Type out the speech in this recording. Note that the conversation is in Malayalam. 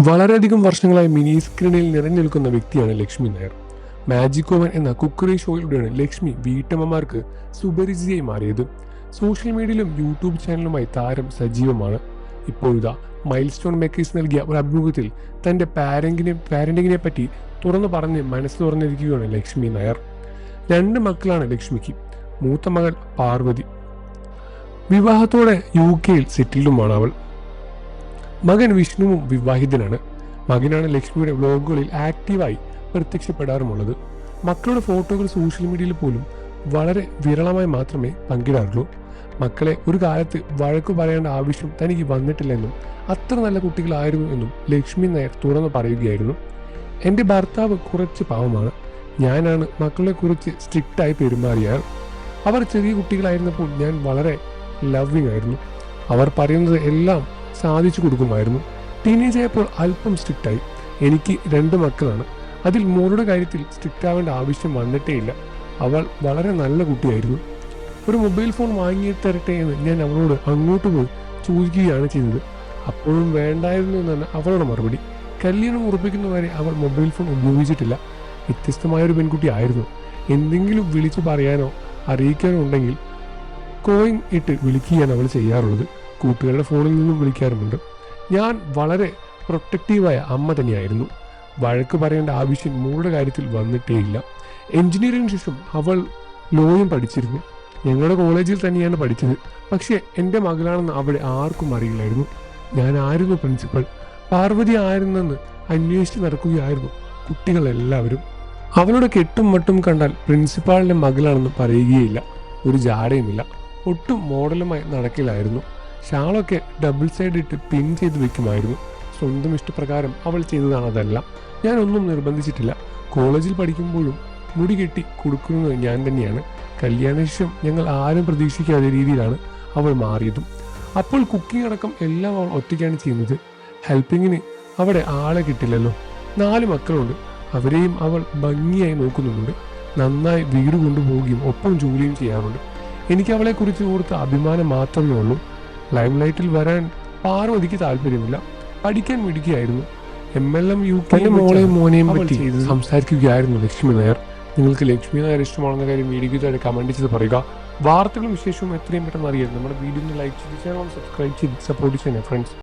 വളരെയധികം വർഷങ്ങളായി മിനി സ്ക്രീനിൽ നിറഞ്ഞു നിൽക്കുന്ന വ്യക്തിയാണ് ലക്ഷ്മി നായർ. മാജിക് ഓവൻ എന്ന കുക്കറി ഷോയിലൂടെയാണ് ലക്ഷ്മി വീട്ടമ്മമാർക്ക് സുപരിചിതയായി മാറിയത്. സോഷ്യൽ മീഡിയയിലും യൂട്യൂബ് ചാനലുമായി താരം സജീവമാണ്. ഇപ്പോഴിതാ മൈൽ സ്റ്റോൺ മേക്കേഴ്സ് നൽകിയ ഒരു അഭിമുഖത്തിൽ തന്റെ പാരന്റിങ്ങിനെ പറ്റി തുറന്നു പറഞ്ഞ് മനസ്സ് തുറന്നിരിക്കുകയാണ് ലക്ഷ്മി നായർ. 2 മക്കളാണ് ലക്ഷ്മിക്ക്. മൂത്ത മകൾ പാർവതി. വിവാഹത്തോടെ UK സെറ്റിൽഡുമാണ് അവൾ. മകൻ വിഷ്ണുവും വിവാഹിതനാണ്. മകനാണ് ലക്ഷ്മിയുടെ വ്ലോഗുകളിൽ ആക്റ്റീവായി പ്രത്യക്ഷപ്പെടാറുമുള്ളത്. മക്കളുടെ ഫോട്ടോകൾ സോഷ്യൽ മീഡിയയിൽ പോലും വളരെ വിരളമായി മാത്രമേ പങ്കിടാറുള്ളൂ. മക്കളെ ഒരു കാലത്ത് വഴക്കു പറയേണ്ട ആവശ്യം തനിക്ക് വന്നിട്ടില്ലെന്നും അത്ര നല്ല കുട്ടികളായിരുന്നു എന്നും ലക്ഷ്മി നായർ തുറന്നു പറയുകയായിരുന്നു. എൻ്റെ ഭർത്താവ് കുറച്ച് പാവമാണ്. ഞാനാണ് മക്കളെ കുറിച്ച് സ്ട്രിക്റ്റായി പെരുമാറിയാൽ. അവർ ചെറിയ കുട്ടികളായിരുന്നപ്പോൾ ഞാൻ വളരെ ലവിങ് ആയിരുന്നു. അവർ പറയുന്നത് എല്ലാം സാധിച്ചു കൊടുക്കുമായിരുന്നു. ടീനേജ് ആയപ്പോൾ അല്പം സ്ട്രിക്റ്റായി. എനിക്ക് 2 മക്കളാണ്. അതിൽ മോളുടെ കാര്യത്തിൽ സ്ട്രിക്റ്റ് ആവേണ്ട ആവശ്യം വന്നിട്ടേ ഇല്ല. അവൾ വളരെ നല്ല കുട്ടിയായിരുന്നു. ഒരു മൊബൈൽ ഫോൺ വാങ്ങി തരട്ടെ എന്ന് ഞാൻ അവളോട് അങ്ങോട്ട് പോയി ചോദിക്കുകയാണ് ചെയ്തത്. അപ്പോഴും വേണ്ടായിരുന്നു എന്നാണ് അവളുടെ മറുപടി. കല്യാണം ഉറപ്പിക്കുന്നവരെ അവൾ മൊബൈൽ ഫോൺ ഉപയോഗിച്ചിട്ടില്ല. വ്യത്യസ്തമായൊരു പെൺകുട്ടി ആയിരുന്നു. എന്തെങ്കിലും വിളിച്ചു പറയാനോ അറിയിക്കാനോ ഉണ്ടെങ്കിൽ കോയിൻ ഇട്ട് വിളിക്കുകയാണ് അവൾ ചെയ്യാറുള്ളത്. കൂട്ടുകാരുടെ ഫോണിൽ നിന്നും വിളിക്കാറുമുണ്ട്. ഞാൻ വളരെ പ്രൊട്ടക്റ്റീവായ അമ്മ തന്നെയായിരുന്നു. വഴക്ക് പറയേണ്ട ആവശ്യം മോളുടെ കാര്യത്തിൽ വന്നിട്ടേയില്ല. എഞ്ചിനീയറിംഗിന് ശേഷം അവൾ ലോയും പഠിച്ചിരുന്നു. ഞങ്ങളുടെ കോളേജിൽ തന്നെയാണ് പഠിച്ചത്. പക്ഷേ എൻ്റെ മകളാണെന്ന് അവിടെ ആർക്കും അറിയില്ലായിരുന്നു. ഞാനായിരുന്നു പ്രിൻസിപ്പൽ. പാർവതി ആയിരുന്നെന്ന് അന്വേഷിച്ച് നടക്കുകയായിരുന്നു കുട്ടികളെല്ലാവരും. അവളുടെ കെട്ടും മട്ടും കണ്ടാൽ പ്രിൻസിപ്പാളിൻ്റെ മകളാണെന്ന് പറയുകയില്ല. ഒരു ജാടയുമില്ല. ഒട്ടും മോഡലുമായി നടക്കില്ലായിരുന്നു. ഷാളൊക്കെ ഡബിൾ സൈഡ് ഇട്ട് പിൻ ചെയ്ത് വെക്കുമായിരുന്നു. സ്വന്തം ഇഷ്ടപ്രകാരം അവൾ ചെയ്തതാണ് അതെല്ലാം. ഞാനൊന്നും നിർബന്ധിച്ചിട്ടില്ല. കോളേജിൽ പഠിക്കുമ്പോഴും മുടി കെട്ടി കൊടുക്കുന്നത് ഞാൻ തന്നെയാണ്. കല്യാണശേഷം ഞങ്ങൾ ആരും പ്രതീക്ഷിക്കാത്ത രീതിയിലാണ് അവൾ മാറിയതും. അപ്പോൾ കുക്കിംഗ് അടക്കം എല്ലാം അവൾ ഒറ്റയ്ക്കാണ് ചെയ്യുന്നത്. ഹെൽപ്പിങ്ങിന് അവിടെ ആളെ കിട്ടില്ലല്ലോ. 4 മക്കളുണ്ട്. അവരെയും അവൾ ഭംഗിയായി നോക്കുന്നുണ്ട്. നന്നായി വീട് കൊണ്ടുപോവുകയും ഒപ്പം ജോലിയും ചെയ്യാറുണ്ട്. എനിക്ക് അവളെക്കുറിച്ച് ഓർത്ത് അഭിമാനം മാത്രമേ ഉള്ളൂ. ലൈം ലൈറ്റിൽ വരാൻ പാർവതിക്ക് താല്പര്യമില്ല. പഠിക്കാൻ മിടുക്കിയായിരുന്നു. MLM UK മോളെയും മോനെയും പറ്റി സംസാരിക്കുകയായിരുന്നു ലക്ഷ്മി നായർ. നിങ്ങൾക്ക് ലക്ഷ്മി നായർ ഇഷ്ടമാണെന്ന കാര്യം വീഡിയോയ്ക്ക് താഴെ കമന്റ് ചെയ്ത് പറയുക. വാർത്തകളും വിശേഷവും എത്രയും പെട്ടെന്ന് അറിയാൻ നമ്മുടെ വീഡിയോ ലൈക്ക് ചെയ്ത് ചാനൽ സബ്സ്ക്രൈബ് ചെയ്ത് സപ്പോർട്ട് ചെയ്യുക ഫ്രണ്ട്സ്.